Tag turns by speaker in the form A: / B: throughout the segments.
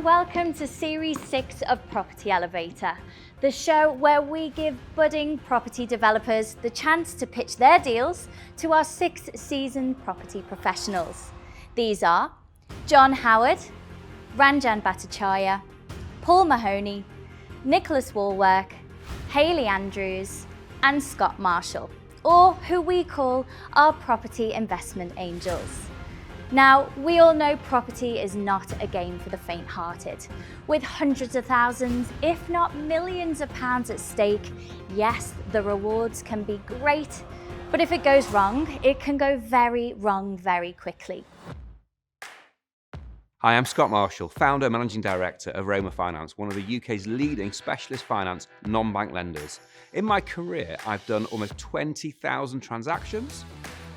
A: and welcome to Series 6 of Property Elevator, the show where we give budding property developers the chance to pitch their deals to our 6 seasoned property professionals. These are John Howard, Ranjan Bhattacharya, Paul Mahoney, Nicholas Wallwork, Hayley Andrews, and Scott Marshall, or who we call our property investment angels. Now, we all know property is not a game for the faint-hearted. With hundreds of thousands, if not millions of pounds at stake, yes, the rewards can be great, but if it goes wrong, it can go very wrong very quickly.
B: Hi, I'm Scott Marshall, founder and managing director of Roma Finance, one of the UK's leading specialist finance non-bank lenders. In my career, I've done almost 20,000 transactions.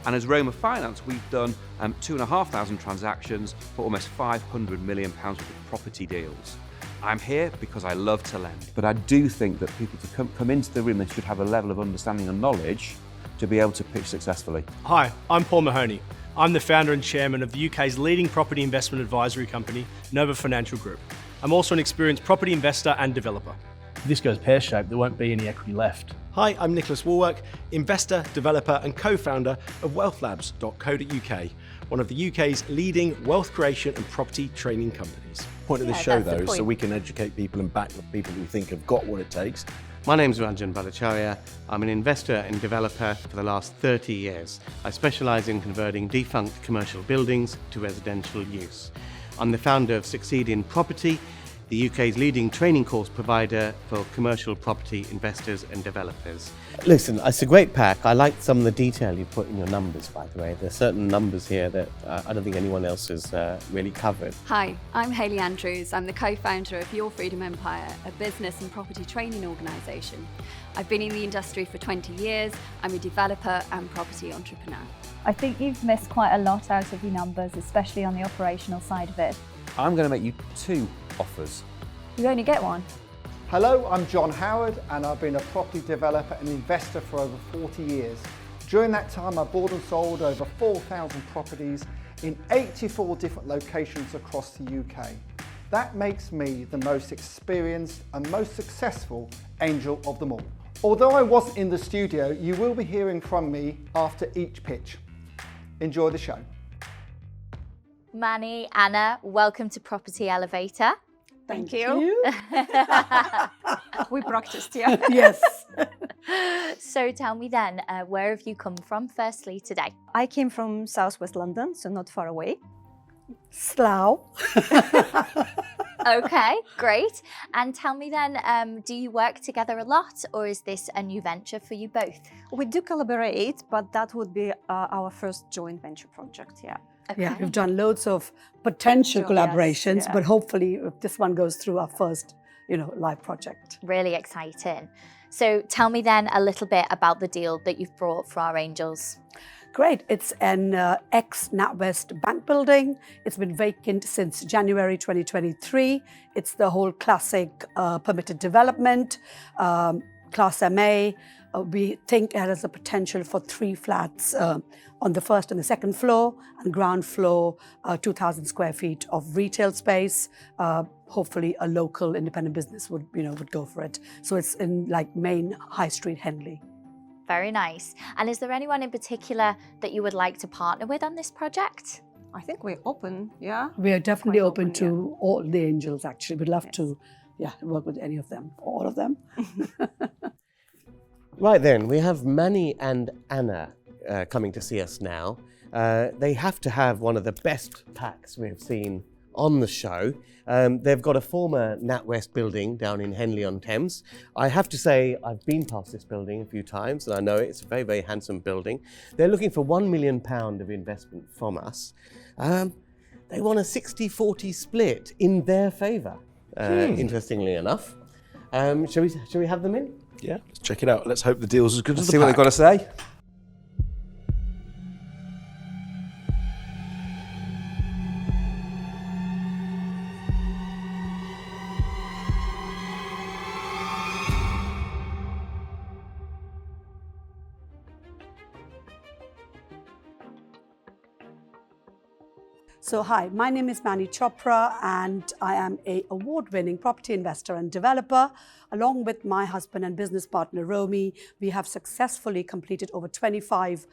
B: And as Roma Finance, we've done 2,500 transactions for almost £500 million worth of property deals. I'm here because I love to lend. But I do think that people to come into the room, they should have a level of understanding and knowledge to be able to pitch successfully.
C: Hi, I'm Paul Mahoney. I'm the founder and chairman of the UK's leading property investment advisory company, Nova Financial Group. I'm also an experienced property investor and developer.
D: If this goes pear-shaped, there won't be any equity left.
E: Hi, I'm Nicholas Wallwork, investor, developer and co-founder of wealthlabs.co.uk, one of the UK's leading wealth creation and property training companies.
F: The point of this show, though, is so we can educate people and back the people we think have got what it takes.
G: My name's Ranjan Bhattacharya. I'm an investor and developer for the last 30 years. I specialise in converting defunct commercial buildings to residential use. I'm the founder of Succeed in Property, the UK's leading training course provider for commercial property investors and developers.
H: Listen, it's a great pack. I like some of the detail you put in your numbers, by the way. There's certain numbers here that I don't think anyone else has really covered.
I: Hi, I'm Hayley Andrews. I'm the co-founder of Your Freedom Empire, a business and property training organisation. I've been in the industry for 20 years. I'm a developer and property entrepreneur.
J: I think you've missed quite a lot out of your numbers, especially on the operational side of it.
B: I'm going to make you 2 offers.
J: You only get one.
K: Hello, I'm John Howard and I've been a property developer and investor for over 40 years. During that time, I bought and sold over 4,000 properties in 84 different locations across the UK. That makes me the most experienced and most successful angel of them all. Although I wasn't in the studio, you will be hearing from me after each pitch. Enjoy the show.
A: Manni Anna, welcome to Property Elevator.
I: Thank you. We practiced, yeah.
J: Yes.
A: So tell me then, where have you come from firstly today?
J: I came from southwest London, so not far away. Slough.
A: Okay, great. And tell me then, do you work together a lot or is this a new venture for you both?
J: We do collaborate, but that would be our first joint venture project, yeah.
A: Okay.
L: Yeah, we've done loads of potential collaborations,
J: yes, yeah.
L: But hopefully if this one goes through, our first, live project.
A: Really exciting. So tell me then a little bit about the deal that you've brought for our angels.
L: Great. It's an ex-NatWest bank building. It's been vacant since January 2023. It's the whole classic permitted development, Class MA. We think it has a potential for 3 flats on the first and the second floor, and ground floor, 2,000 square feet of retail space. Hopefully a local independent business would go for it. So it's in main High Street, Henley.
A: Very nice. And is there anyone in particular that you would like to partner with on this project?
I: I think we're open, yeah?
L: We are definitely open to all the angels, actually. We'd love to work with any of them, all of them.
H: Right then, we have Manni and Anna coming to see us now. They have to have one of the best packs we've seen on the show. They've got a former NatWest building down in Henley-on-Thames. I have to say, I've been past this building a few times, and I know it's a very, very handsome building. They're looking for £1 million of investment from us. They want a 60-40 split in their favour, interestingly enough. Shall we have them in?
E: Yeah, let's check it out. Let's hope the deal's as good as the
B: See what they've got to say.
L: So hi, my name is Manni Chopra and I am an award-winning property investor and developer. Along with my husband and business partner Romy, we have successfully completed over 25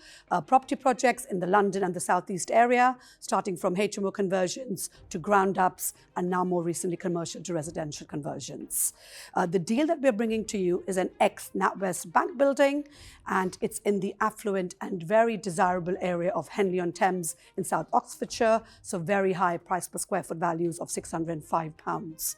L: property projects in the London and the Southeast area, starting from HMO conversions to ground ups and now more recently commercial to residential conversions. The deal that we're bringing to you is an ex-NatWest bank building, and it's in the affluent and very desirable area of Henley-on-Thames in South Oxfordshire, so very high price per square foot values of £605.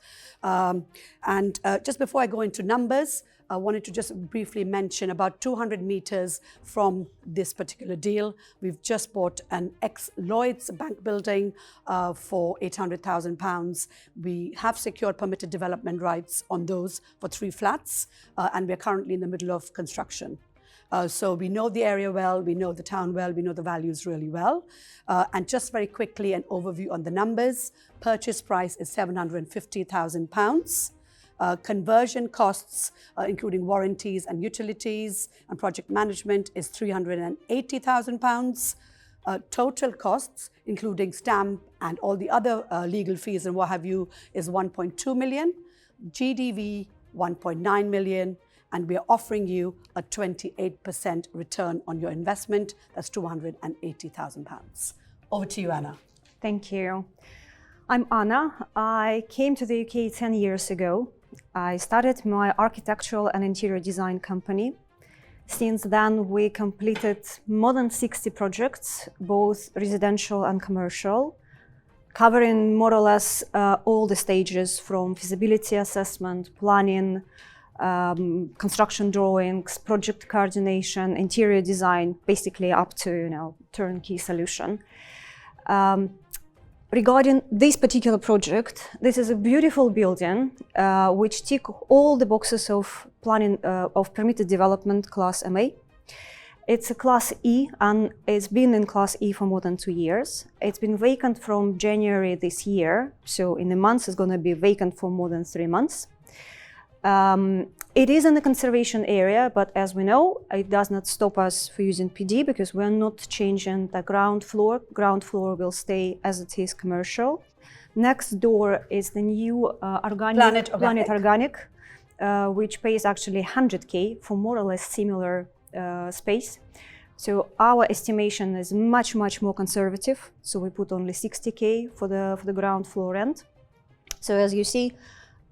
L: Just before I go into numbers, I wanted to just briefly mention about 200 meters from this particular deal. We've just bought an ex-Lloyds bank building for £800,000. We have secured permitted development rights on those for 3 flats, and we're currently in the middle of construction. So we know the area well, we know the town well, we know the values really well. And just very quickly, an overview on the numbers. Purchase price is £750,000. Conversion costs, including warranties and utilities and project management, is £380,000. Total costs, including stamp and all the other legal fees and what have you, is 1.2 million. GDV, 1.9 million. And we are offering you a 28% return on your investment. That's £280,000. Over to you, Anna.
M: Thank you. I'm Anna. I came to the UK 10 years ago. I started my architectural and interior design company. Since then, we completed more than 60 projects, both residential and commercial, covering more or less all the stages from feasibility assessment, planning, construction drawings, project coordination, interior design, basically up to turnkey solution. Regarding this particular project, this is a beautiful building which tick all the boxes of planning of permitted development class MA. It's a class E and it's been in class E for more than 2 years. It's been vacant from January this year, so in a month it's going to be vacant for more than 3 months. It is in the conservation area, but as we know, it does not stop us for using PD because we're not changing the ground floor. Ground floor will stay as it is commercial. Next door is the new Planet Organic, which pays actually 100K for more or less similar space. So our estimation is much more conservative. So we put only 60K for the ground floor rent. So as you see,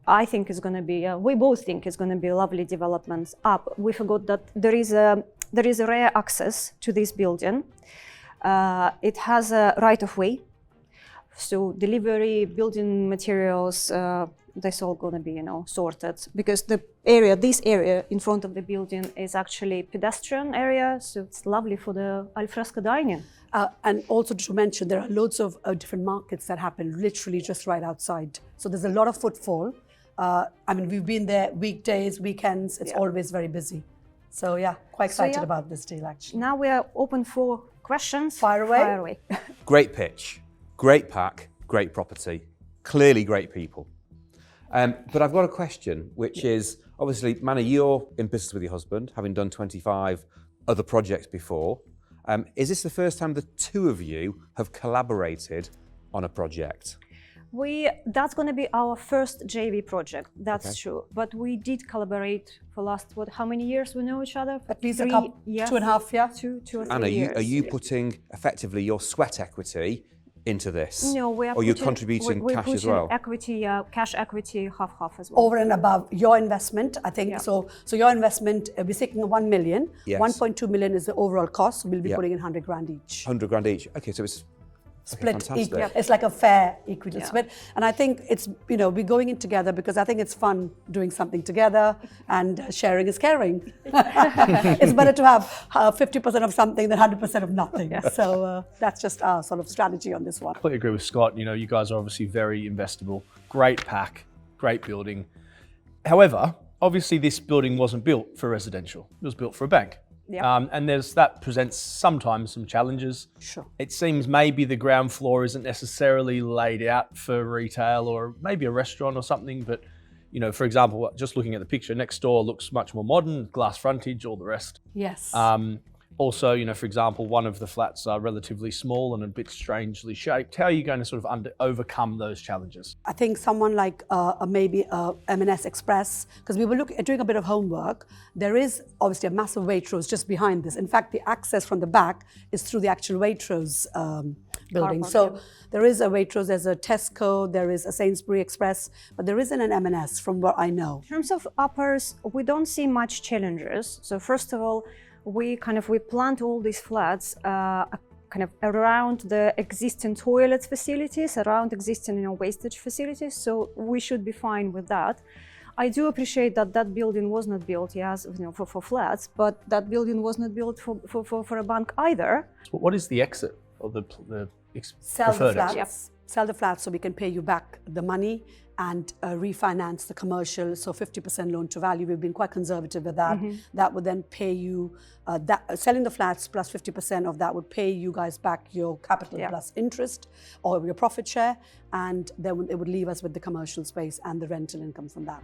M: I think it's going to be, we both think it's going to be a lovely development up. We forgot that there is a rare access to this building. It has a right-of-way. So delivery, building materials, that's all going to be, sorted. Because this area in front of the building is actually pedestrian area. So it's lovely for the alfresco dining.
L: And also to mention, there are loads of different markets that happen literally just right outside. So there's a lot of footfall. We've been there weekdays, weekends, it's always very busy. So yeah, quite excited about this deal actually.
M: Now we are open for questions.
L: Fire away.
B: Great pitch, great pack, great property, clearly great people. But I've got a question, which is, obviously, Manni, you're in business with your husband, having done 25 other projects before. Is this the first time the two of you have collaborated on a project?
M: That's going to be our first JV project, that's true. But we did collaborate for last, how many years we know each other?
L: At least 2.5 years.
M: Two or 3
B: Anna,
M: years.
B: are you putting effectively your sweat equity into this?
M: No, we are.
B: Or you're contributing cash as well?
M: Equity, cash equity, half as well.
L: Over and above your investment, I think. Yeah. So your investment, we're seeking 1 million.
B: Yes.
L: 1.2 million is the overall cost. So we'll be putting in 100 grand each.
B: 100 grand each. Okay, so it's
L: split equal. It's like a fair equal split. And I think it's, we're going in together because I think it's fun doing something together, and sharing is caring. It's better to have 50% of something than 100% of nothing. Yeah. So that's just our sort of strategy on this one.
D: I completely agree with Scott. You guys are obviously very investable. Great pack, great building. However, obviously this building wasn't built for residential. It was built for a bank.
L: Yeah.
D: And that presents sometimes some challenges.
L: Sure.
D: It seems maybe the ground floor isn't necessarily laid out for retail or maybe a restaurant or something, but for example, just looking at the picture, next door looks much more modern, glass frontage, all the rest.
L: Yes.
D: Also, for example, one of the flats are relatively small and a bit strangely shaped. How are you going to sort of overcome those challenges?
L: I think someone like maybe M&S Express, because we were doing a bit of homework. There is obviously a massive Waitrose just behind this. In fact, the access from the back is through the actual Waitrose building. So there is a Waitrose, there's a Tesco, there is a Sainsbury Express, but there isn't an M&S from what I know.
M: In terms of uppers, we don't see much challenges. So first of all, we plant all these flats kind of around the existing toilet facilities, around existing wastage facilities. So we should be fine with that. I do appreciate that that building was not built, yes, for flats, but that building was not built for a bank either.
D: So what is the exit of the
L: Sell the
D: preferred
L: flats.
D: exit?
L: Sell the flats so we can pay you back the money and refinance the commercial, so 50% loan to value. We've been quite conservative with that. That would then pay you, selling the flats plus 50% of that would pay you guys back your capital plus interest or your profit share, and then it would leave us with the commercial space and the rental income from that.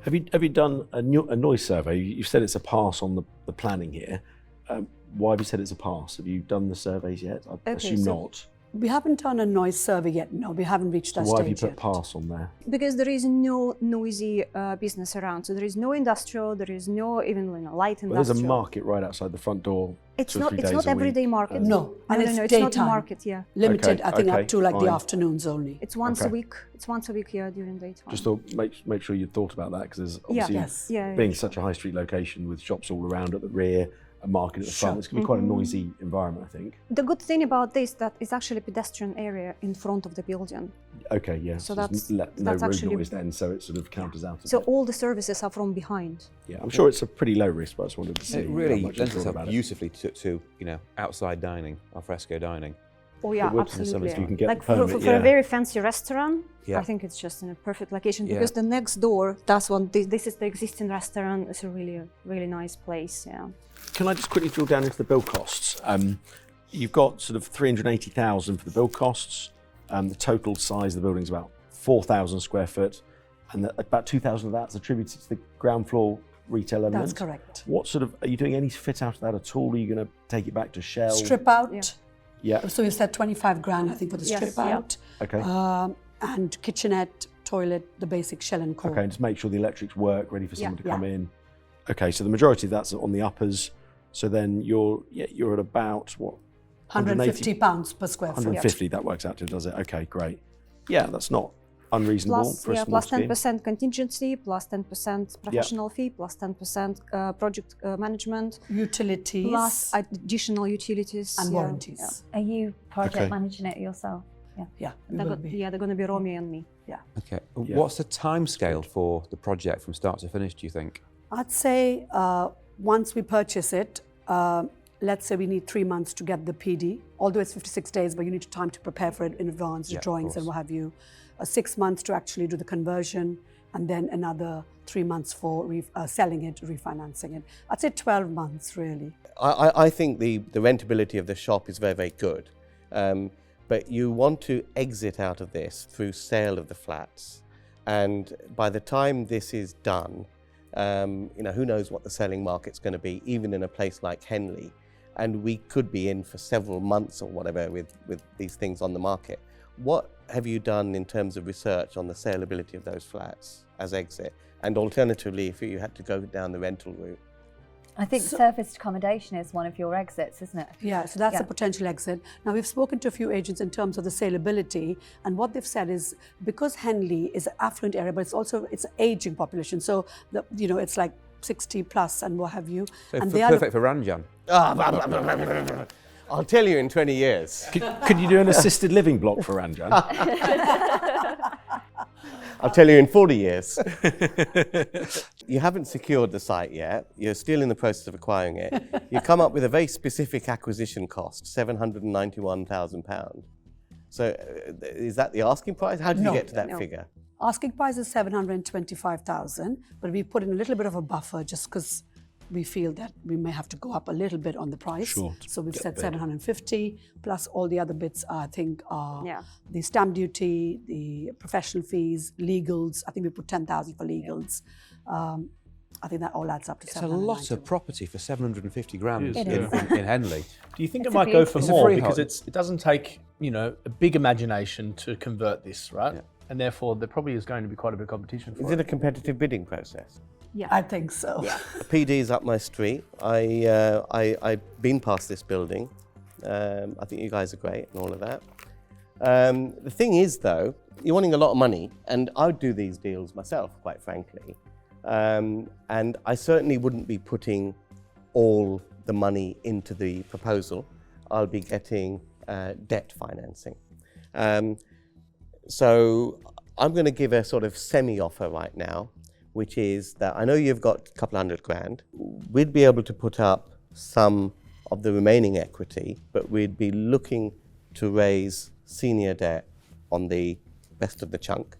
F: Have you done a noise survey? You've said it's a pass on the planning here. Why have you said it's a pass? Have you done the surveys yet? I assume not.
L: We haven't done a noise survey yet. No, we haven't reached that stage yet.
F: Why have you put pass on there?
M: Because there is no noisy business around. So there is no industrial, there is no even light industrial.
F: Well, there's a market right outside the front door.
M: It's not everyday market.
L: No,
M: and it's
L: daytime.
M: not a market, yeah.
L: Limited, I think, up to the afternoons only.
M: It's once a week. It's once a week, yeah, during daytime.
F: Just thought, make sure you thought about that, because there's obviously being such a high street location with shops all around at the rear, a market at the front, it's going to be quite a noisy environment, I think.
M: The good thing about this that it's actually a pedestrian area in front of the building.
F: Okay, yeah.
M: So
F: that's
M: that's
F: no road
M: actually
F: noise then, so it sort of counters out.
M: So all the services are from behind.
F: Yeah, I'm sure it's a pretty low risk, but I just wanted to see.
B: It really lends itself beautifully to outside dining, al fresco dining.
M: Oh yeah, absolutely.
F: You can get
M: like for a very fancy restaurant, I think it's just in a perfect location because the next door, that's one. This is the existing restaurant. It's a really nice place. Yeah.
F: Can I just quickly drill down into the build costs? You've got sort of 380,000 for the build costs. The total size of the building is about 4,000 square foot, and about 2,000 of that's attributed to the ground floor retail element.
L: That's correct.
F: What are you doing any fit out of that at all? Are you going to take it back to shell?
L: Strip out.
F: Yeah.
L: So you said 25 grand, I think, for the strip out.
F: Okay.
L: And kitchenette, toilet, the basic shell and core.
F: Okay, and just make sure the electrics work, ready for someone to come in. Okay, so the majority of that's on the uppers. So then you're at about what?
L: 150 pounds per square foot.
F: 150, that works out to, does it? Okay, great. Yeah, that's not unreasonable for a small
M: plus
F: scheme.
M: 10% contingency, plus 10% professional fee, plus 10% project management.
L: Utilities.
M: Plus additional utilities.
L: And warranties.
J: Are you project managing it yourself?
L: Yeah,
M: they're going to be Romy and me.
L: Yeah.
B: Okay. What's the timescale for the project from start to finish, do you think?
L: I'd say once we purchase it, let's say we need 3 months to get the PD, although it's 56 days, but you need time to prepare for it in advance, the drawings and what have you. 6 months to actually do the conversion, and then another 3 months for selling it, refinancing it. I'd say 12 months, really.
H: I think the rentability of the shop is very, very good. But you want to exit out of this through sale of the flats. And by the time this is done, who knows what the selling market's going to be, even in a place like Henley. And we could be in for several months or whatever with these things on the market. What have you done in terms of research on the saleability of those flats as exit? And alternatively, if you had to go down the rental route?
J: I think serviced accommodation is one of your exits, isn't it?
L: Yeah, so that's a potential exit. Now, we've spoken to a few agents in terms of the saleability, and what they've said is because Henley is an affluent area, but it's an aging population, so it's like 60 plus and what have you.
B: So
L: and
B: perfect for Ranjan.
H: I'll tell you in 20 years.
F: Could you do an assisted living block for Ranjan?
H: I'll tell you in 40 years. You haven't secured the site yet. You're still in the process of acquiring it. You come up with a very specific acquisition cost, £791,000. So is that the asking price? How did you get to that figure?
L: Asking price is 725,000, but we put in a little bit of a buffer just because we feel that we may have to go up a little bit on the price.
F: Sure.
L: So we've said 750 plus all the other bits, I think, are the stamp duty, the professional fees, legals. I think we put 10,000 for legals. I think that all adds up to
B: It's a lot of property for 750 grand
D: It
B: in Henley.
D: Do you think
L: It's
D: it might go for
B: It's a
D: more
B: freehold.
D: because it doesn't take a big imagination to convert this, right? And therefore there probably is going to be quite a bit of competition for
H: Is it a competitive bidding process?
L: Yeah, I think so. Yeah.
H: PD's up my street. I've been past this building. I think you guys are great and all of that. The thing is, though, you're wanting a lot of money, and I would do these deals myself, quite frankly. And I certainly wouldn't be putting all the money into the proposal. I'll be getting debt financing. So I'm going to give a sort of semi-offer right now, which is that I know you've got a couple $100 grand. We'd be able to put up some of the remaining equity, but we'd be looking to raise senior debt on the rest of the chunk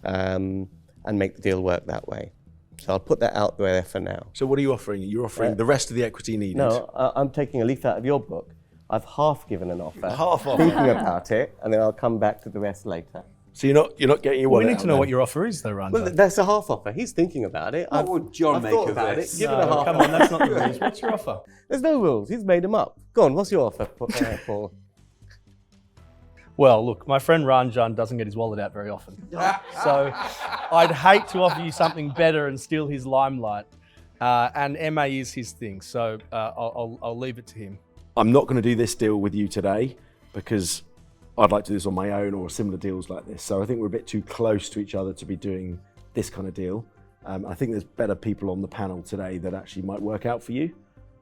H: and make the deal work that way. So I'll put that out there for now.
F: So what are you offering? You're offering the rest of the equity needed?
H: No, I'm taking a leaf out of your book. I've half given an offer.
F: Half offer.
H: Thinking about it, and then I'll come back to the rest later.
F: So you're not getting your
D: Well,
F: wallet
D: we need
F: out
D: to know
F: then?
D: what your offer is, though, Ranjan.
H: Well, that's a half offer. He's thinking about it.
B: What would John
H: I've
B: make
H: thought
B: of
H: about
B: this?
H: it. Give it a half.
D: Come on, that's not the rules. What's your offer?
H: There's no rules. He's made them up. Go on. What's your offer, Paul?
D: Well, look, my friend Ranjan doesn't get his wallet out very often. So I'd hate to offer you something better and steal his limelight. And MA is his thing, so I'll leave it to him.
F: I'm not going to do this deal with you today because I'd like to do this on my own or similar deals like this. So I think we're a bit too close to each other to be doing this kind of deal. I think there's better people on the panel today that actually might work out for you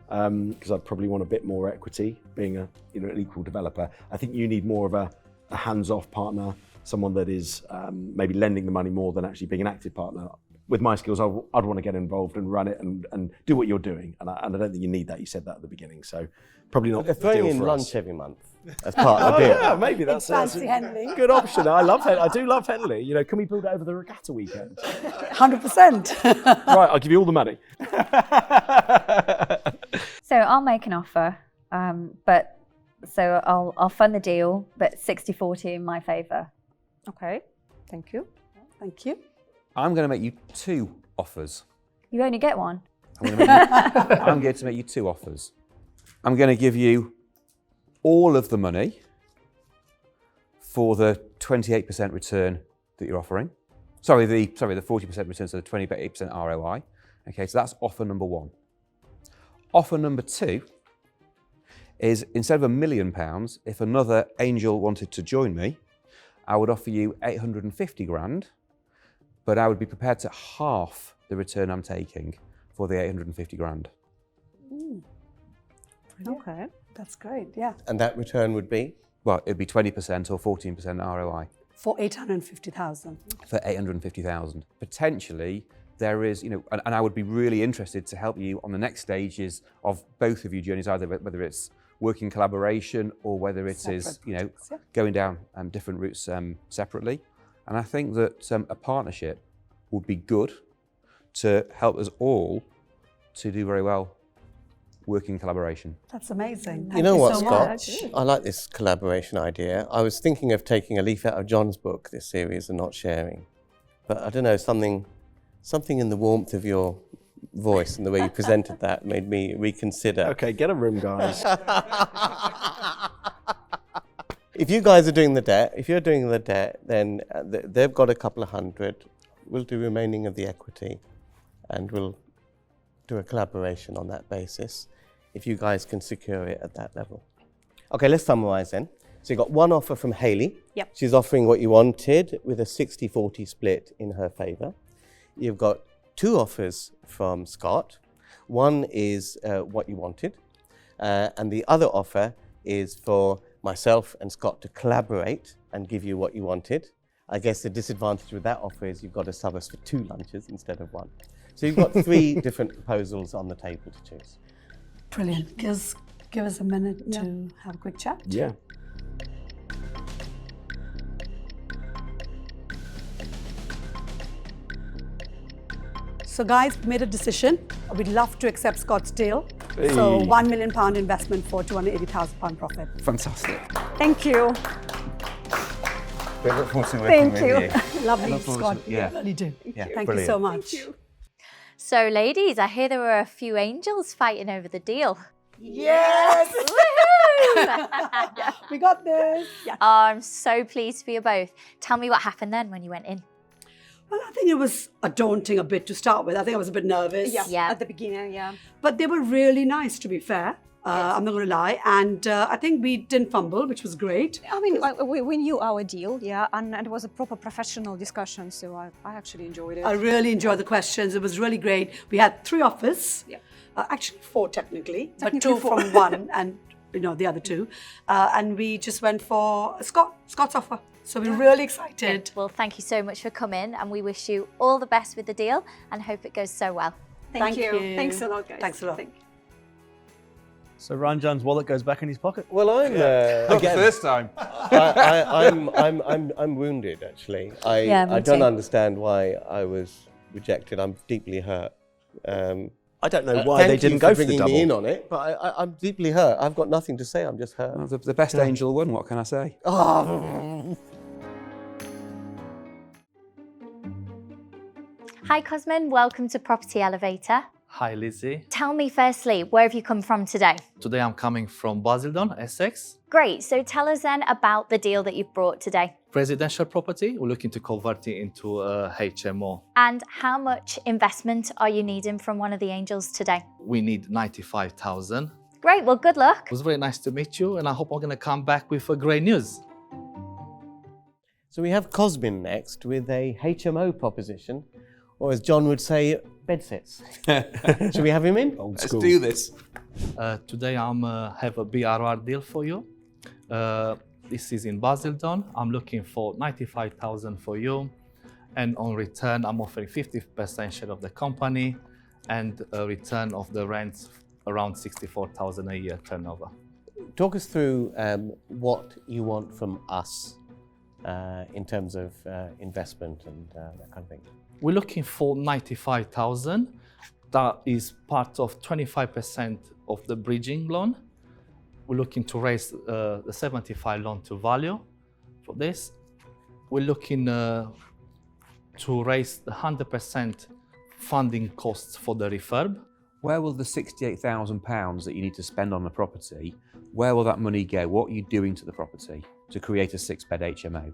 F: because I'd probably want a bit more equity being an equal developer. I think you need more of a hands-off partner, someone that is maybe lending the money more than actually being an active partner. With my skills, I'd want to get involved and run it and do what you're doing. And I don't think you need that. You said that at the beginning. So probably not
H: They're
F: the
H: throwing
F: deal
H: in
F: for
H: lunch
F: us.
H: every month as part of the deal.
F: Yeah, maybe that's
L: fancy
F: a
L: Henley.
F: good option. I do love Henley. Can we build it over the regatta weekend?
L: 100%.
F: Right, I'll give you all the money.
J: So I'll make an offer, so I'll fund the deal, but 60-40 in my favour.
M: Okay, thank you.
L: Thank you.
B: I'm going to make you 2 offers.
J: You only get one.
B: I'm going to make you 2 offers. I'm going to give you all of the money for the 28% return that you're offering. Sorry, the 40% return, so the 28% ROI. Okay, so that's offer number 1. Offer number 2 is instead of £1 million, if another angel wanted to join me, I would offer you 850 grand, but I would be prepared to half the return I'm taking for the 850 grand.
L: Okay, that's great. Yeah,
H: And that return would be?
B: Well, it'd be 20% or 14% ROI.
L: for 850,000.
B: For 850,000. Potentially, there is, and I would be really interested to help you on the next stages of both of your journeys, either whether it's working collaboration or whether it is, going down different routes separately. And I think that a partnership would be good to help us all to do very well working collaboration.
L: That's amazing.
H: You know what,
L: so
H: Scott?
L: much.
H: I like this collaboration idea. I was thinking of taking a leaf out of John's book, this series, and not sharing. But I don't know, something in the warmth of your voice and the way you presented that made me reconsider.
F: Okay, get a room, guys.
H: If you guys are doing the debt, if you're doing the debt, then they've got a couple of hundred. We'll do remaining of the equity, and we'll do a collaboration on that basis, if you guys can secure it at that level. Okay, let's summarize then. So you got one offer from Hayley.
M: Yep.
H: She's offering what you wanted with a 60-40 split in her favor. You've got 2 offers from Scott. One is what you wanted, and the other offer is for myself and Scott to collaborate and give you what you wanted. I guess the disadvantage with that offer is you've got to sub us for 2 lunches instead of 1. So you've got 3 different proposals on the table to choose.
L: Brilliant. Give us a minute to have a quick chat.
F: Yeah.
L: So guys, we made a decision. We'd love to accept Scott's deal. So £1 million investment for £280,000 profit.
B: Fantastic.
M: Thank you.
B: We look forward to
M: working with you.
L: Lovely,
B: Look forward
L: Scott.
B: to- yeah.
L: We really do.
B: Yeah,
L: Thank you so
B: brilliant.
L: much.
A: So ladies, I hear there were a few angels fighting over the deal.
L: Yes!
A: Woohoo!
L: We got this. Yeah.
A: Oh, I'm so pleased for you both. Tell me what happened then when you went in.
L: Well, I think it was a daunting a bit to start with. I think I was a bit nervous.
A: Yeah.
J: At the beginning, yeah.
L: But they were really nice, to be fair. I'm not going to lie. And I think we didn't fumble, which was great.
M: I mean, we knew our deal, yeah, and it was a proper professional discussion, so I actually enjoyed it.
L: I really enjoyed the questions. It was really great. We had 3 offers. Yeah. Actually 4 technically, but 2
M: 4.
L: from one and the other 2. And we just went for Scott's offer. So we're really excited.
A: Good. Well, thank you so much for coming, and we wish you all the best with the deal and hope it goes so well.
M: Thank you. Thanks a lot, guys.
L: Thanks a lot.
D: So Ranjan's wallet goes back in his pocket.
H: Well, I'm
B: Not the first time.
H: I'm wounded actually. I don't understand why I was rejected. I'm deeply hurt.
F: I don't know why they didn't go for the double.
H: Me in on it, but I'm deeply hurt. I've got nothing to say. I'm just hurt.
B: Well, the best angel won. What can I say?
H: Oh.
A: Hi Cosmin, welcome to Property Elevator.
N: Hi Lizzie.
A: Tell me firstly, where have you come from today?
N: Today I'm coming from Basildon, Essex.
A: Great, so tell us then about the deal that you've brought today.
N: Residential property, we're looking to convert it into a HMO.
A: And how much investment are you needing from one of the angels today?
N: We need 95,000.
A: Great, well good luck.
N: It was very nice to meet you and I hope I'm going to come back with great news.
H: So we have Cosmin next with a HMO proposition, or as John would say, bedsits. Should we have him in?
B: Let's do this.
N: Today I'm have a BRR deal for you. This is in Basildon. I'm looking for 95,000 for you. And on return, I'm offering 50% share of the company and a return of the rents around 64,000 a year turnover.
H: Talk us through what you want from us in terms of investment and that kind of thing.
N: We're looking for 95,000. That is part of 25% of the bridging loan. We're looking to raise the 75 loan to value for this. We're looking to raise the 100% funding costs for the refurb.
B: Where will the £68,000 that you need to spend on the property, where will that money go? What are you doing to the property to create a 6-bed HMO?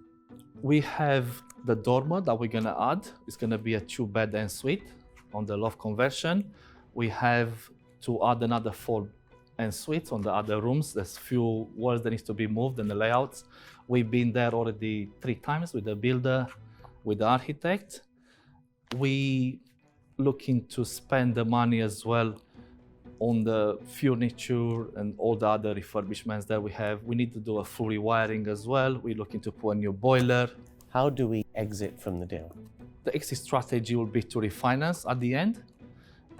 N: We have the dormer that we're going to add. It's going to be a 2-bed en suite on the loft conversion. We have to add another 4 en suites on the other rooms. There's few walls that needs to be moved in the layouts. We've been there already 3 times with the builder, with the architect. We looking to spend the money as well on the furniture and all the other refurbishments that we have. We need to do a full rewiring as well. We're looking to put a new boiler.
H: How do we exit from the deal?
N: The exit strategy will be to refinance at the end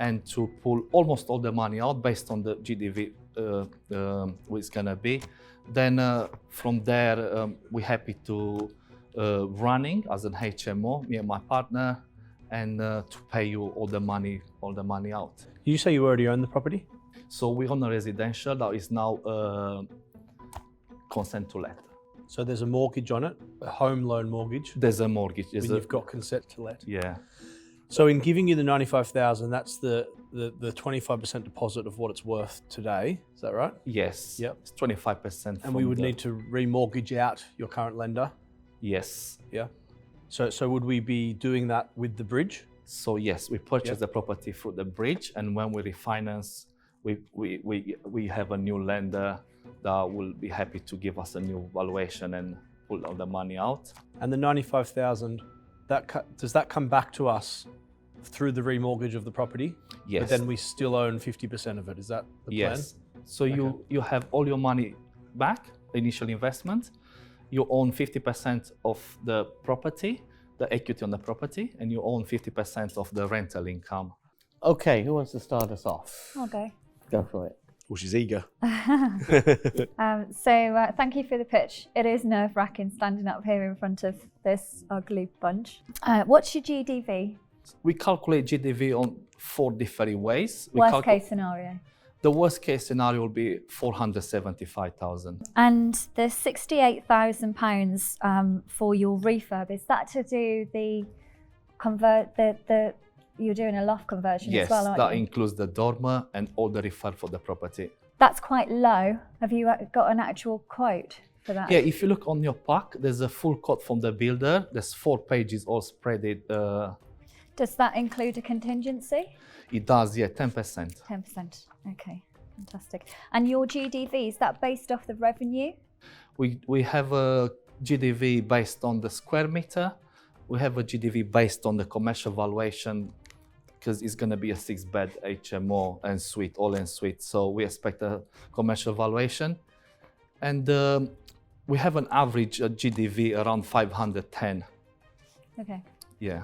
N: and to pull almost all the money out based on the GDV what it's gonna be. Then from there, we're happy to running as an HMO, me and my partner, and to pay you all the money out.
D: You say you already own the property?
N: So we own a residential that is now consent to let.
D: So there's a mortgage on it, a home loan mortgage.
N: There's a mortgage.
D: You've got consent to let.
N: Yeah.
D: So in giving you the 95,000, that's the 25% deposit of what it's worth today. Is that right?
N: Yes.
D: Yep.
N: It's 25%.
D: And we would need to remortgage out your current lender.
N: Yes.
D: Yeah. So would we be doing that with the bridge?
N: So yes, we purchase the property through the bridge, and when we refinance, we have a new lender that will be happy to give us a new valuation and pull all the money out.
D: And the 95,000, does that come back to us through the remortgage of the property?
N: Yes.
D: But then we still own 50% of it. Is that the plan?
N: Yes. So you have all your money back, initial investment. You own 50% of the property, the equity on the property, and you own 50% of the rental income.
H: Okay, who wants to start us off?
J: I'll go.
H: Go for it.
E: Well, she's eager.
J: Thank you for the pitch. It is nerve-wracking standing up here in front of this ugly bunch. What's your GDV?
N: We calculate GDV on 4 different ways.
J: Worst case scenario.
N: The worst case scenario will be 475,000.
J: And the £68,000 for your refurb, is that to do the you're doing a loft conversion
N: Yes,
J: as well, aren't
N: that
J: you?
N: includes the dormer and all the refurb for the property.
J: That's quite low. Have you got an actual quote for that?
N: Yeah, if you look on your pack, there's a full quote from the builder. There's 4 pages all spreaded.
J: Does that include a contingency?
N: It does, yeah, 10%.
J: 10%. Okay, fantastic. And your GDV, is that based off the revenue?
N: We have a GDV based on the square meter. We have a GDV based on the commercial valuation, because it's going to be a 6-bed HMO and suite, all en suite. So we expect a commercial valuation. And we have an average GDV around 510.
J: Okay.
N: Yeah.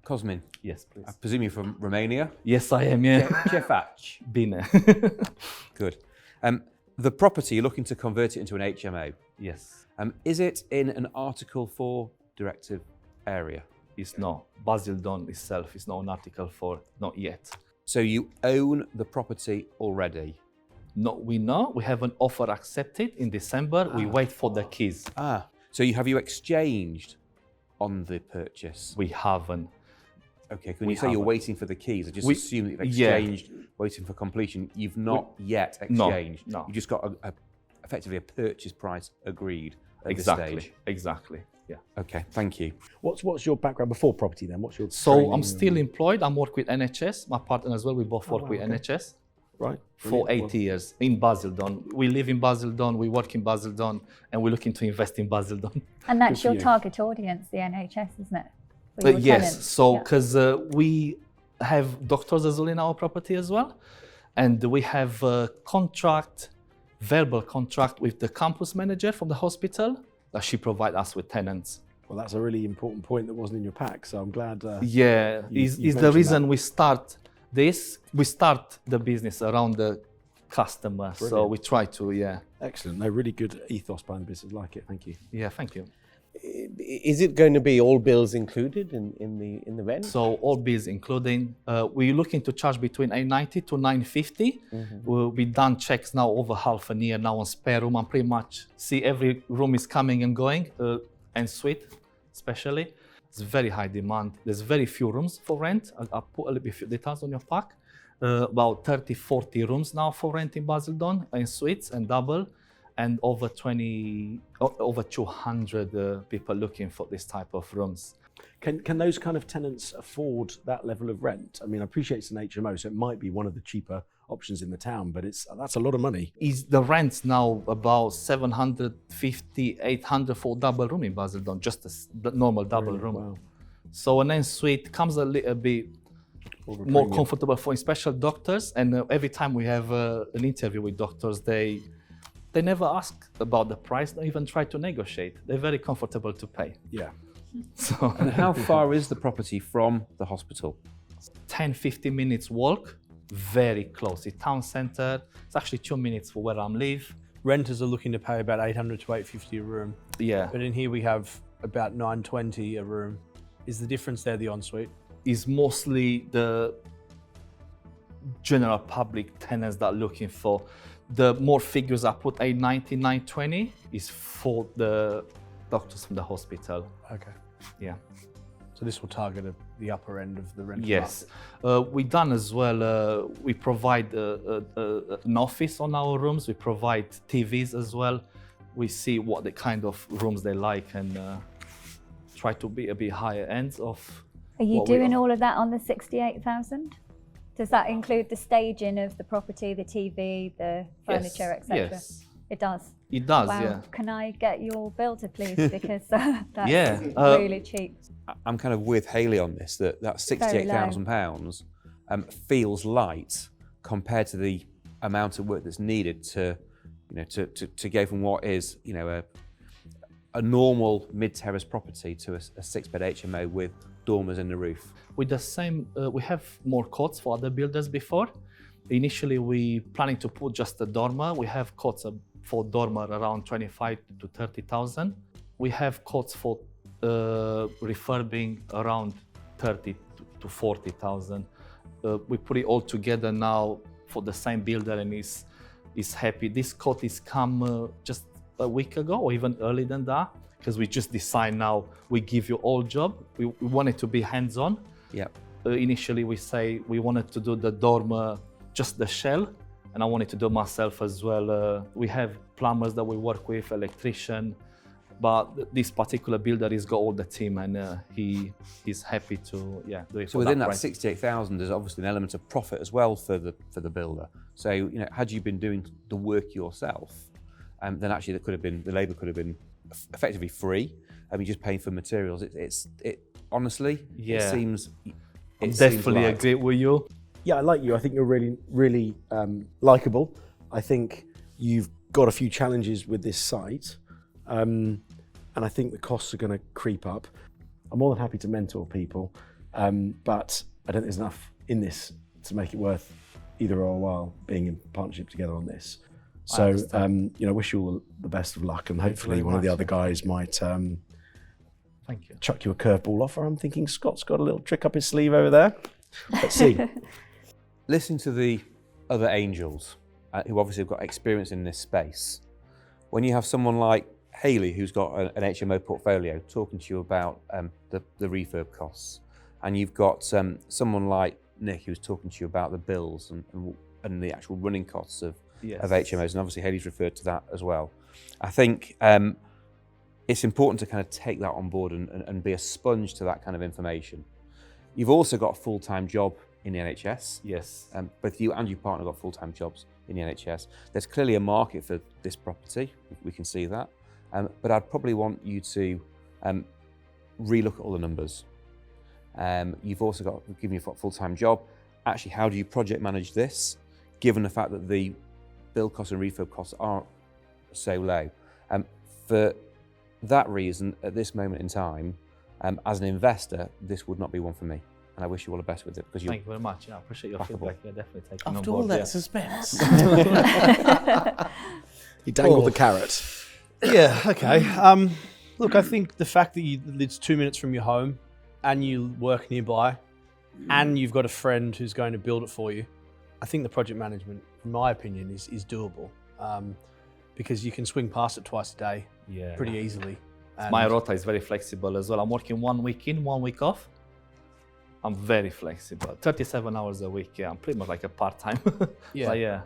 B: Cosmin.
N: Yes, please.
B: I presume you're from Romania?
N: Yes, I am, yeah.
B: Cefaci.
N: Bine.
B: Good. The property, you're looking to convert it into an HMO.
N: Yes.
B: Is it in an Article 4 directive area?
N: It's not. Basildon itself is not an Article 4, not yet.
B: So you own the property already?
N: No, we know. We have an offer accepted in December. We wait for the keys.
B: So have you exchanged on the purchase?
N: We haven't.
B: Okay, when you say you're waiting for the keys, I just assume that you've exchanged, waiting for completion. You've not yet exchanged.
N: No.
B: You've just got effectively a purchase price agreed at this stage.
N: Exactly. Yeah.
B: Okay, thank you.
F: What's your background before property then? What's your
N: So
F: training
N: I'm still employed. I'm working with NHS. My partner as well. We both work with NHS.
F: Right.
N: For 8 years in Basildon. We live in Basildon, we work in Basildon, and we're looking to invest in Basildon.
J: And that's your target audience, the NHS, isn't it?
N: Yes, so because we have doctors as well in our property as well, and we have a contract, verbal contract with the campus manager from the hospital that she provides us with tenants.
F: Well, that's a really important point that wasn't in your pack, so I'm glad.
N: Yeah, is the reason we start this. We start the business around the customer, so we try to,
F: Excellent. No, really good ethos behind the business. Like it. Thank you.
N: Yeah, thank you.
H: Is it going to be all bills included in the rent?
N: So all bills including, we're looking to charge between $890 to $950. We've done checks now over half a year now on spare room, and pretty much see every room is coming and going, en suite especially. It's very high demand. There's very few rooms for rent. I'll put a little bit details on your pack. About 30, 40 rooms now for rent in Basildon, in suites and double, and over 200 people looking for this type of rooms.
F: Can those kind of tenants afford that level of rent? I mean, I appreciate it's an HMO, so it might be one of the cheaper options in the town, but that's a lot of money.
N: Is the rent's now about 750, 800 for double room in Basildon, just the normal double room.
F: Wow.
N: So an en-suite comes a little bit more comfortable for special doctors, and every time we have an interview with doctors, they never ask about the price, they even try to negotiate. They're very comfortable to pay.
F: Yeah.
N: So
B: and how far is the property from the hospital?
N: 10-15 minutes walk, very close. It's town centre. It's actually 2 minutes for where I live.
C: Renters are looking to pay about $800 to $850 a room.
N: Yeah.
C: But in here we have about $920 a room. Is the difference there the ensuite?
N: Is mostly the general public tenants that are looking for. The more figures I put, $890, $920, is for the doctors from the hospital.
C: Okay.
N: Yeah.
C: So this will target the upper end of the rental
N: Yes. We done as well, we provide an office on our rooms, we provide TVs as well. We see what the kind of rooms they like and try to be a bit higher ends of.
J: Are you doing all of that on the 68,000? Does that include the staging of the property, the TV, the furniture, etc.?
N: Yes.
J: It does?
N: It does,
J: wow.
N: yeah.
J: Can I get your builder, please? Because that's really cheap.
B: I'm kind of with Hayley on this, that £68,000 feels light compared to the amount of work that's needed to go from what is, a normal mid-terrace property to a 6-bed HMO with dormers in the roof.
N: With the same, we have more quotes for other builders before. Initially, we planning to put just a dormer. We have quotes for dormer around 25 to 30,000. We have quotes for refurbing around 30 to 40,000. We put it all together now for the same builder, and is happy. This quote is come just a week ago, or even earlier than that, because we just decide now we give you all job. We want it to be hands-on.
B: Yep.
N: initially we say we wanted to do the dormer, just the shell, and I wanted to do myself as well. We have plumbers that we work with, electrician, but this particular builder has got all the team, and he's happy to do it.
B: So within that 68,000, there's obviously an element of profit as well for the builder. So had you been doing the work yourself, then actually the labour could have been effectively free. You're just paying for materials. It honestly, it seems.
N: I definitely agree with you.
F: Yeah, I like you. I think you're really, really likeable. I think you've got a few challenges with this site, and I think the costs are going to creep up. I'm more than happy to mentor people, but I don't think there's enough in this to make it worth either or a while being in partnership together on this. So, I wish you all the best of luck, and hopefully one of the other guys might
N: Thank you.
F: chuck you a curveball offer. I'm thinking Scott's got a little trick up his sleeve over there. Let's see.
B: Listen to the other angels who obviously have got experience in this space. When you have someone like Hayley, who's got an HMO portfolio, talking to you about the refurb costs, and you've got someone like Nick who's talking to you about the bills and the actual running costs of HMOs, and obviously Hayley's referred to that as well. I think it's important to kind of take that on board and be a sponge to that kind of information. You've also got a full-time job in the NHS.
N: Yes.
B: Both you and your partner got full-time jobs in the NHS. There's clearly a market for this property. We can see that. But I'd probably want you to relook at all the numbers. You've also got, given you a full-time job, actually how do you project manage this, given the fact that the build costs and refurb costs aren't so low? For that reason, at this moment in time, as an investor, this would not be one for me. And I wish you all the best with it, because
N: Thank you very much. I appreciate your feedback. You're definitely taking
H: After
N: on board.
H: all that suspense.
F: He dangled the carrot.
D: Yeah, okay. Look, I think the fact that it's 2 minutes from your home and you work nearby and you've got a friend who's going to build it for you, I think the project management, in my opinion, is doable, because you can swing past it twice a day pretty easily.
N: My rota is very flexible as well. I'm working 1 week in, 1 week off. I'm very flexible. 37 hours a week, I'm pretty much like a part-time.
D: Yeah.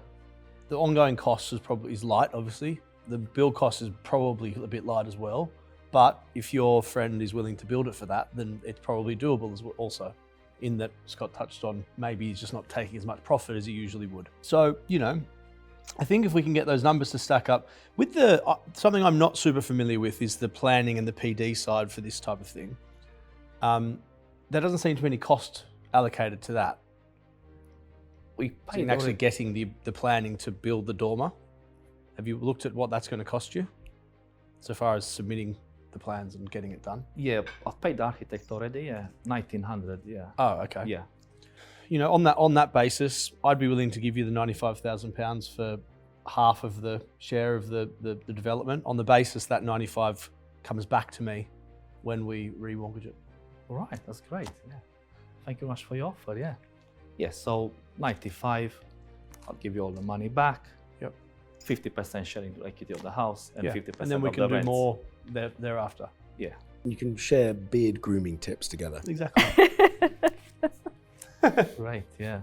D: The ongoing cost is light, obviously. The build cost is probably a bit light as well. But if your friend is willing to build it for that, then it's probably doable as well also. In that Scott touched on, maybe he's just not taking as much profit as he usually would. So, I think if we can get those numbers to stack up with something I'm not super familiar with is the planning and the PD side for this type of thing. There doesn't seem to be any cost allocated to that.
N: We
D: in actually getting the planning to build the dormer. Have you looked at what that's going to cost you, so far as submitting the plans and getting it done?
N: Yeah, I've paid the architect already. 1,900. Yeah.
D: Oh, okay.
N: Yeah.
D: On that basis, I'd be willing to give you the £95,000 for half of the share of the development, on the basis that 95 comes back to me when we remortgage it.
N: All right, that's great. Yeah. Thank you very much for your offer. Yeah. Yeah. So 95, I'll give you all the money back.
D: Yep.
N: 50% sharing the equity of the house, and 50%
D: and then we
N: of
D: can
N: the
D: do
N: rents.
D: more thereafter.
N: Yeah.
F: You can share beard grooming tips together.
D: Exactly.
N: Great. Yeah.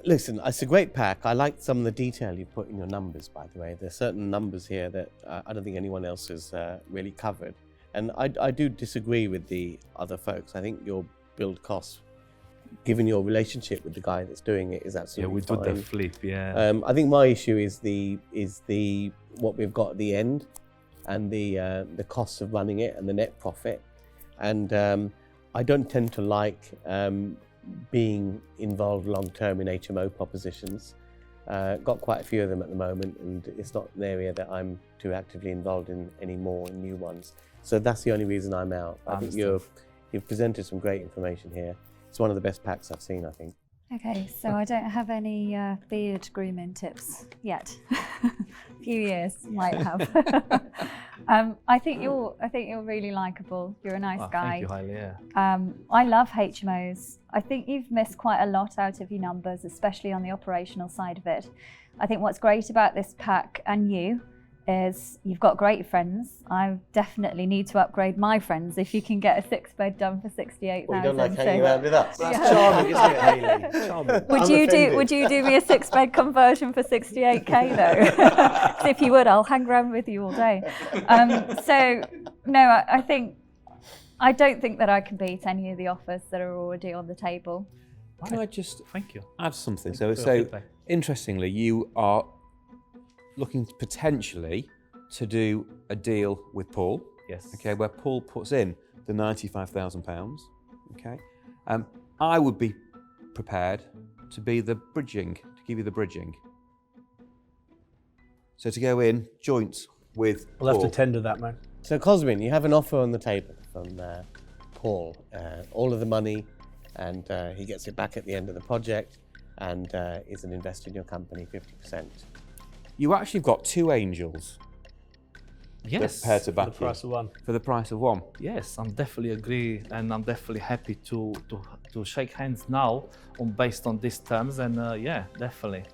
H: Listen, it's a great pack. I like some of the detail you put in your numbers, by the way. There's certain numbers here that I don't think anyone else has really covered. And I do disagree with the other folks. I think your build costs, given your relationship with the guy that's doing it, is absolutely fine.
N: Yeah, we did the flip, yeah.
H: I think my issue is the what we've got at the end, and the costs of running it and the net profit. And I don't tend to like being involved long term in HMO propositions. Got quite a few of them at the moment, and it's not an area that I'm too actively involved in anymore, in new ones. So that's the only reason I'm out. I think you've presented some great information here. It's one of the best packs I've seen, I think.
J: Okay, so I don't have any beard grooming tips yet. A few years might have. I think you're really likable. You're a nice guy.
N: Thank you, Hayley. Yeah.
J: I love HMOs. I think you've missed quite a lot out of your numbers, especially on the operational side of it. I think what's great about this pack and you is you've got great friends. I definitely need to upgrade my friends if you can get a 6-bed done for 68,000.
H: Well, you don't like hanging around with us.
F: That's charming, isn't it, Hayley? Charming.
J: Would you do me a 6-bed conversion for 68k though? 'Cause if you would, I'll hang around with you all day. So no, I don't think that I can beat any of the offers that are already on the table.
B: Can I just
C: Thank you.
B: add something?
C: Thank you
B: So,
C: for your feedback.
B: interestingly, you are looking potentially to do a deal with Paul.
C: Yes.
B: Okay, where Paul puts in the £95,000. Okay, I would be prepared to be the bridging, to give you the bridging. So to go in joint with
D: We'll have
B: Paul.
D: to tender that, man.
H: So Cosmin, you have an offer on the table from Paul. All of the money, and he gets it back at the end of the project, and is an investor in your company, 50%.
B: You actually got two angels.
N: Yes.
B: Prepared to back
D: For the price of one.
B: For the price of one.
N: Yes, I'm definitely agree, and I'm definitely happy to shake hands now based on these terms, and yeah, definitely.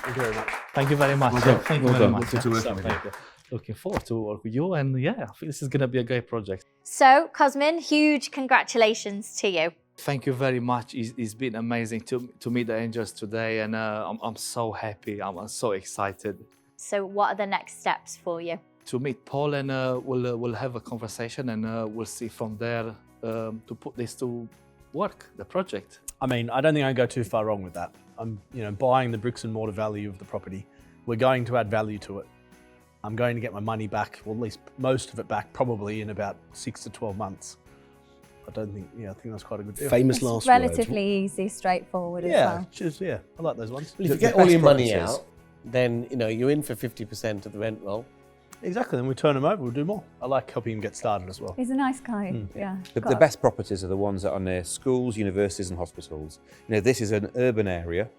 D: Thank you very much.
N: Thank you very much.
B: Well done.
N: Thank you
B: Well
N: very
B: done.
N: much.
B: Look forward to working with you.
N: Thank you. Looking forward to work with you, and yeah, I think this is going to be a great project.
A: So, Cosmin, huge congratulations to you.
N: Thank you very much. It's been amazing to meet the angels today, and I'm so happy. I'm so excited
A: So, what are the next steps for you?
N: to meet Paul, and we'll have a conversation, and we'll see from there to put this to work, the project.
D: I mean, I don't think I can go too far wrong with that. I'm, buying the bricks and mortar value of the property. We're going to add value to it. I'm going to get my money back, or at least most of it back, probably in about 6 to 12 months. I think that's quite a good deal.
F: Famous
J: It's
F: last words.
J: relatively easy, straightforward as well.
D: I like those ones.
H: Well, if you get all your money out, then you're in for 50% of the rent roll.
D: Exactly, then we turn them over, we'll do more. I like helping him get started as well.
J: He's a nice guy, yeah.
B: The
J: Got
B: best properties are the ones that are near schools, universities and hospitals. This is an urban area.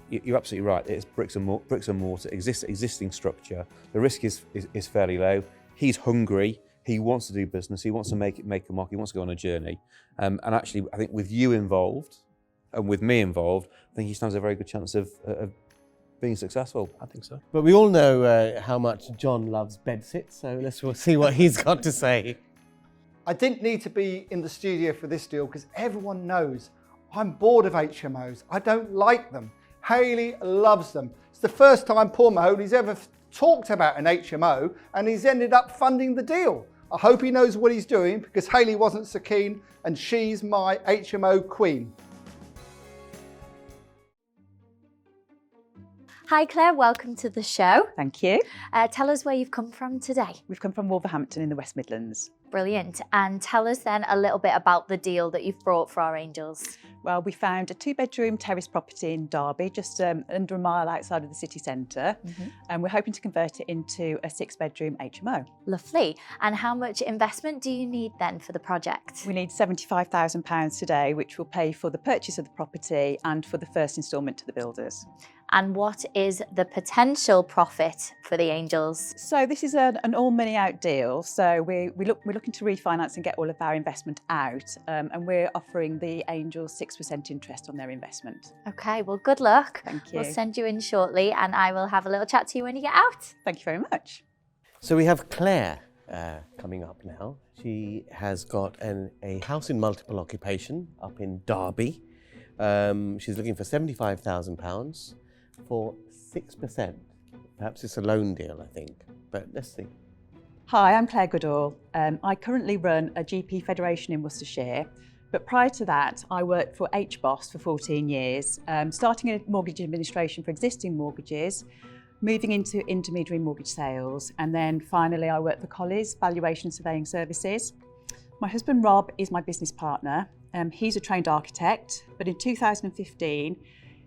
B: You're absolutely right, it's bricks and mortar, existing structure. The risk is fairly low. He's hungry, he wants to do business, he wants to make a mark, he wants to go on a journey. And actually, I think with you involved and with me involved, I think he stands a very good chance of being successful.
D: I think so.
H: But we all know how much John loves bedsits, so let's see what he's got to say.
K: I didn't need to be in the studio for this deal because everyone knows I'm bored of HMOs. I don't like them. Hayley loves them. It's the first time Paul Mahoney's ever talked about an HMO, and he's ended up funding the deal. I hope he knows what he's doing because Hayley wasn't so keen, and she's my HMO queen.
A: Hi Claire, welcome to the show.
O: Thank you.
A: Tell us where you've come from today.
O: We've come from Wolverhampton in the West Midlands.
A: Brilliant. And tell us then a little bit about the deal that you've brought for our angels.
O: Well, we found a 2-bedroom terrace property in Derby, just under a mile outside of the city centre, and we're hoping to convert it into a 6-bedroom HMO.
A: Lovely. And how much investment do you need then for the project?
O: We need £75,000 today, which will pay for the purchase of the property and for the first instalment to the builders.
A: And what is the potential profit for the angels?
O: So this is an all money out deal. So we're looking to refinance and get all of our investment out, and we're offering the angels 6% interest on their investment.
A: Okay, well, good luck.
O: Thank you.
A: We'll send you in shortly, and I will have a little chat to you when you get out.
O: Thank you very much.
H: So we have Claire coming up now. She has got a house in multiple occupation up in Derby. She's looking for £75,000 for 6%. Perhaps it's a loan deal, I think, but let's see.
O: Hi, I'm Claire Goodall. I currently run a GP federation in Worcestershire, but prior to that, I worked for HBOS for 14 years, starting in mortgage administration for existing mortgages, moving into intermediary mortgage sales, and then finally I worked for Collies Valuation Surveying Services. My husband Rob is my business partner. He's a trained architect, but in 2015,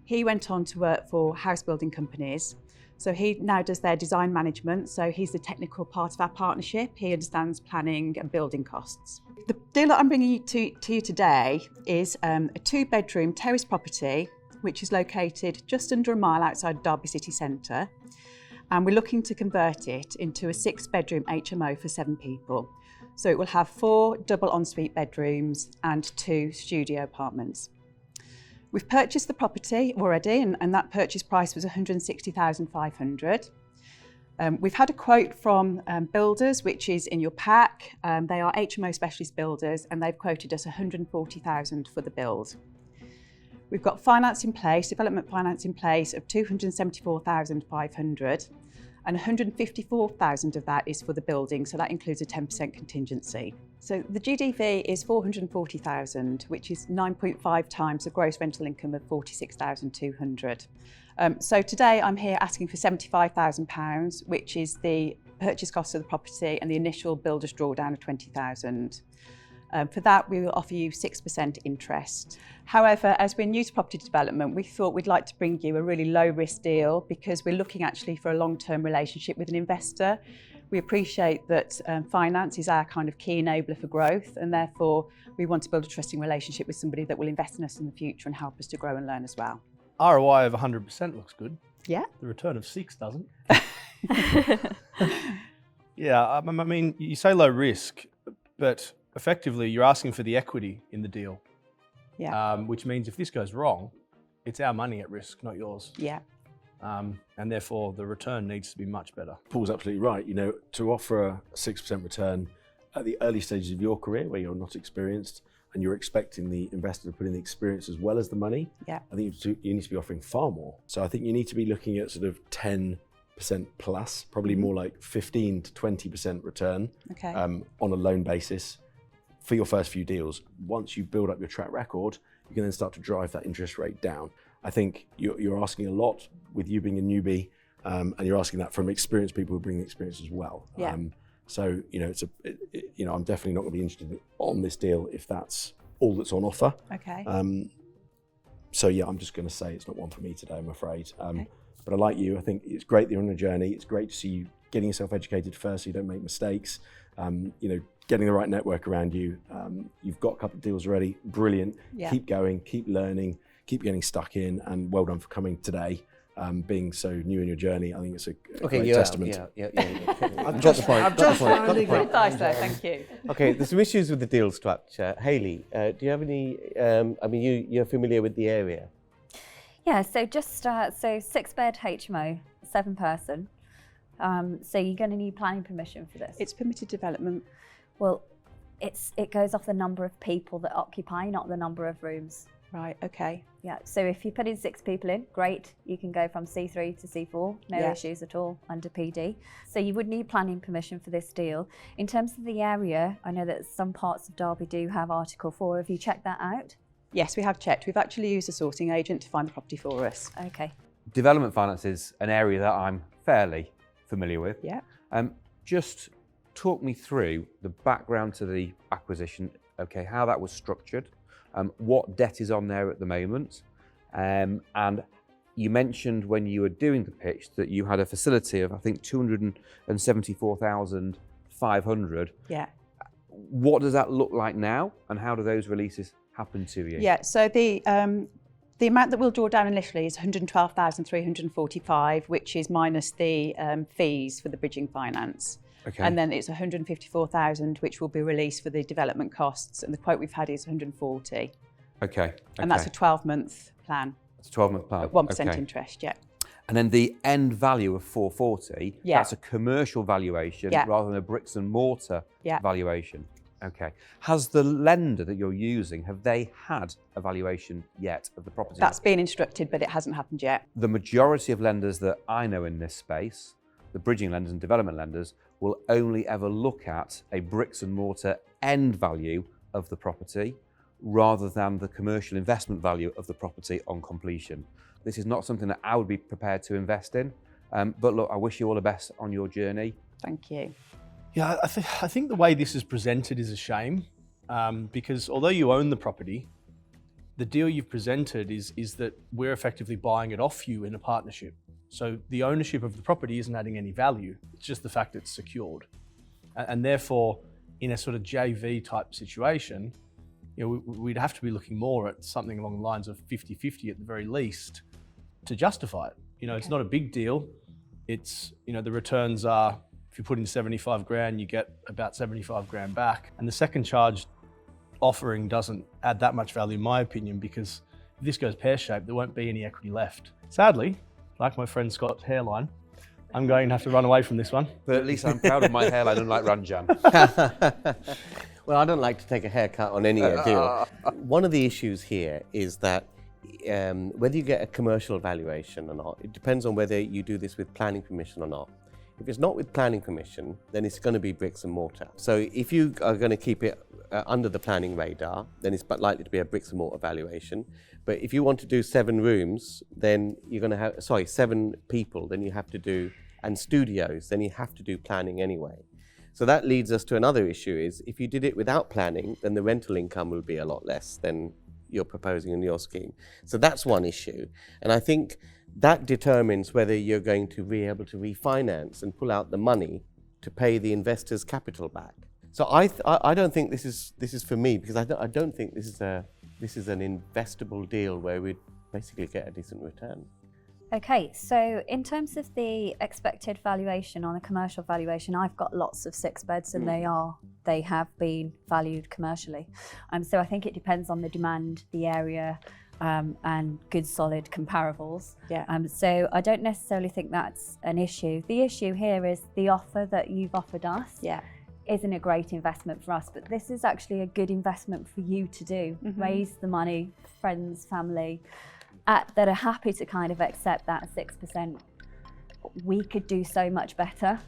O: he went on to work for house building companies. So he now does their design management. So he's the technical part of our partnership. He understands planning and building costs. The deal that I'm bringing to you today is a 2-bedroom terrace property, which is located just under a mile outside Derby city centre. And we're looking to convert it into a 6-bedroom HMO for 7 people. So it will have 4 double ensuite bedrooms and 2 studio apartments. We've purchased the property already, and that purchase price was 160,500. We've had a quote from builders, which is in your pack. They are HMO specialist builders, and they've quoted us 140,000 for the build. We've got finance in place, development finance in place of 274,500, and 154,000 of that is for the building, so that includes a 10% contingency. So the GDV is 440,000, which is 9.5 times the gross rental income of 46,200. So today I'm here asking for £75,000, which is the purchase cost of the property and the initial builder's drawdown of 20,000. For that, we will offer you 6% interest. However, as we're new to property development, we thought we'd like to bring you a really low risk deal because we're looking actually for a long-term relationship with an investor. We appreciate that finance is our kind of key enabler for growth, and therefore we want to build a trusting relationship with somebody that will invest in us in the future and help us to grow and learn as well.
D: ROI of 100% looks good.
O: Yeah.
D: The return of 6 doesn't. Yeah, I mean, you say low risk, but effectively you're asking for the equity in the deal.
O: Yeah.
D: Which means if this goes wrong, it's our money at risk, not yours.
O: Yeah.
D: And therefore the return needs to be much better.
F: Paul's absolutely right. You know, to offer a 6% return at the early stages of your career where you're not experienced and you're expecting the investor to put in the experience as well as the money,
O: yeah.
F: I think you need to be offering far more. So I think you need to be looking at sort of 10% plus, probably more like 15 to 20% return on a loan basis for your first few deals. Once you build up your track record, you can then start to drive that interest rate down. I think you're asking a lot with you being a newbie, and you're asking that from experienced people who bring the experience as well.
O: Yeah.
F: So you know, I'm definitely not going to be interested on this deal if that's all that's on offer.
O: Okay.
F: So yeah, I'm just going to say it's not one for me today, I'm afraid. But I like you. I think it's great that you're on a journey. It's great to see you getting yourself educated first so you don't make mistakes. You know, getting the right network around you. You've got a couple of deals already. Brilliant.
O: Yeah.
F: Keep going, keep learning, keep getting stuck in, and well done for coming today. Being so new in your journey, I think it's a great testament.
H: Yeah. I've got the point.
O: Good advice there, thank you.
H: Okay, there's some issues with the deal structure. Hayley, do you have any, I mean, you're familiar with the area?
J: Yeah, so just so 6-bed HMO, 7-person. So you're going to need planning permission for this.
O: It's permitted development.
J: Well, it goes off the number of people that occupy, not the number of rooms.
O: Right, okay.
J: Yeah, so if you put in 6 people in, great, you can go from C3 to C4, no issues at all under PD. So you would need planning permission for this deal. In terms of the area, I know that some parts of Derby do have Article 4. Have you checked that out?
O: Yes, we have checked. We've actually used a sourcing agent to find the property for us.
J: Okay.
B: Development finance is an area that I'm fairly familiar with.
O: Yeah.
B: Just talk me through the background to the acquisition, okay, how that was structured, what debt is on there at the moment, and you mentioned when you were doing the pitch that you had a facility of, I think, 274,500.
O: Yeah.
B: What does that look like now, and how do those releases happen to you?
O: Yeah, so the amount that we'll draw down initially is 112,345, which is minus the fees for the bridging finance.
B: Okay.
O: And then it's 154,000, which will be released for the development costs. And the quote we've had is 140.
B: Okay.
O: And that's a 12-month plan.
B: It's a 12-month plan.
O: At 1% interest, yeah.
B: And then the end value of 440,
O: Yeah.
B: that's a commercial valuation
O: Yeah.
B: rather than a bricks and mortar
O: Yeah.
B: valuation. Okay. Has the lender that you're using, have they had a valuation yet of the property?
O: That's been instructed, but it hasn't happened yet.
B: The majority of lenders that I know in this space, the bridging lenders and development lenders, will only ever look at a bricks and mortar end value of the property rather than the commercial investment value of the property on completion. This is not something that I would be prepared to invest in. But look, I wish you all the best on your journey.
O: Thank you.
D: Yeah, I think the way this is presented is a shame, because although you own the property, the deal you've presented is that we're effectively buying it off you in a partnership. So the ownership of the property isn't adding any value. It's just the fact it's secured. And therefore, in a sort of JV type situation, you know, we'd have to be looking more at something along the lines of 50-50 at the very least to justify it. You know, It's not a big deal. It's, you know, the returns are, if you put in 75 grand, you get about 75 grand back. And the second charge offering doesn't add that much value, in my opinion, because if this goes pear-shaped, there won't be any equity left. Sadly, like my friend Scott's hairline, I'm going to have to run away from this one.
B: But at least I'm proud of my hairline, unlike Ranjan.
H: Well, I don't like to take a haircut on any deal. One of the issues here is that whether you get a commercial valuation or not, it depends on whether you do this with planning permission or not. If it's not with planning permission, then it's going to be bricks and mortar. So if you are going to keep it under the planning radar, then it's likely to be a bricks and mortar valuation. But if you want to do 7 rooms, then you're going to have, 7 people, then you have to do, and studios, then you have to do planning anyway. So that leads us to another issue is if you did it without planning, then the rental income will be a lot less than you're proposing in your scheme. So that's one issue. And I think that determines whether you're going to be able to refinance and pull out the money to pay the investor's capital back. So I don't think this is for me, because I don't think this is an investable deal where we'd basically get a decent return.
J: Okay, so in terms of the expected valuation on a commercial valuation, I've got lots of 6 beds and they have been valued commercially. So I think it depends on the demand, the area, and good solid comparables.
O: Yeah.
J: So I don't necessarily think that's an issue. The issue here is the offer that you've offered us.
O: Yeah.
J: Isn't a great investment for us, but this is actually a good investment for you to do. Raise the money, friends, family, that are happy to kind of accept that 6%. We could do so much better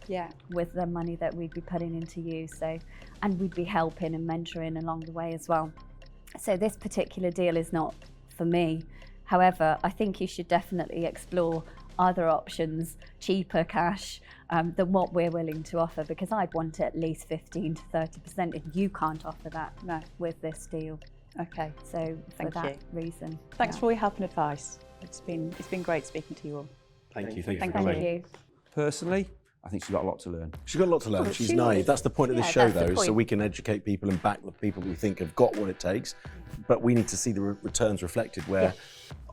J: with the money that we'd be putting into you. And we'd be helping and mentoring along the way as well. So this particular deal is not for me. However, I think you should definitely explore other options, cheaper cash, than what we're willing to offer, because I'd want at least 15 to 30%, and you can't offer that with this deal.
O: Okay.
J: So for
O: Thank
J: that
O: you.
J: reason.
O: Thanks for all your help and advice. It's been great speaking to you all.
F: Thank you.
J: Thank you.
B: Personally, I think she's got a lot to learn.
F: She's got a lot to learn.
J: Oh,
F: She's
J: she
F: naive.
J: is.
F: That's the point of this
J: Yeah,
F: show,
J: that's the
F: though, so
J: point.
F: we can educate people and back the people we think have got what it takes. But we need to see the returns reflected where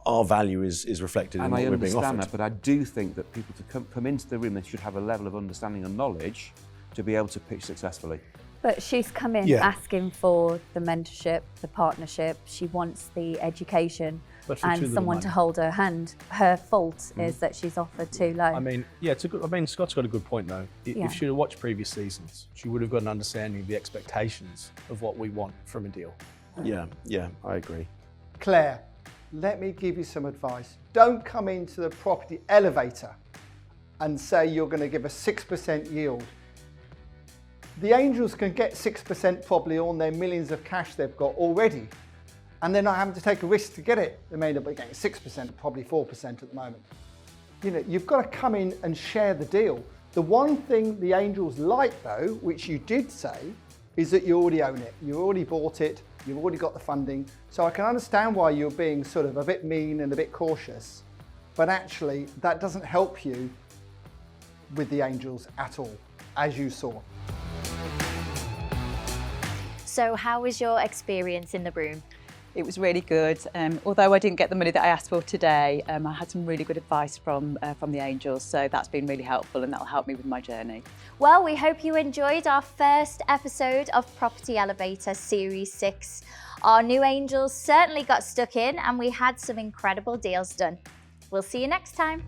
F: our value is reflected in
B: And
F: what
B: I
F: we're being
B: understand
F: offered.
B: that, but I do think that people to come into the room, they should have a level of understanding and knowledge to be able to pitch successfully.
J: But she's come in asking for the mentorship, the partnership. She wants the education
D: But for too
J: and
D: little
J: someone
D: money.
J: to hold her hand. Her fault is that she's offered too low.
D: I mean, yeah, it's a good. I mean, Scott's got a good point though.
J: Yeah.
D: If she'd have watched previous seasons, she would have got an understanding of the expectations of what we want from a deal.
F: Yeah, I agree.
K: Claire, let me give you some advice. Don't come into the property elevator and say you're going to give a 6% yield. The Angels can get 6% probably on their millions of cash they've got already, and they're not having to take a risk to get it. They may end up getting 6%, probably 4% at the moment. You know, you've got to come in and share the deal. The one thing the Angels like though, which you did say, is that you already own it. You already bought it, you've already got the funding. So I can understand why you're being sort of a bit mean and a bit cautious, but actually that doesn't help you with the Angels at all, as you saw.
A: So how was your experience in the room?
O: It was really good. Although I didn't get the money that I asked for today, I had some really good advice from the Angels, so that's been really helpful and that'll help me with my journey.
A: Well, we hope you enjoyed our first episode of Property Elevator Series 6. Our new Angels certainly got stuck in and we had some incredible deals done. We'll see you next time.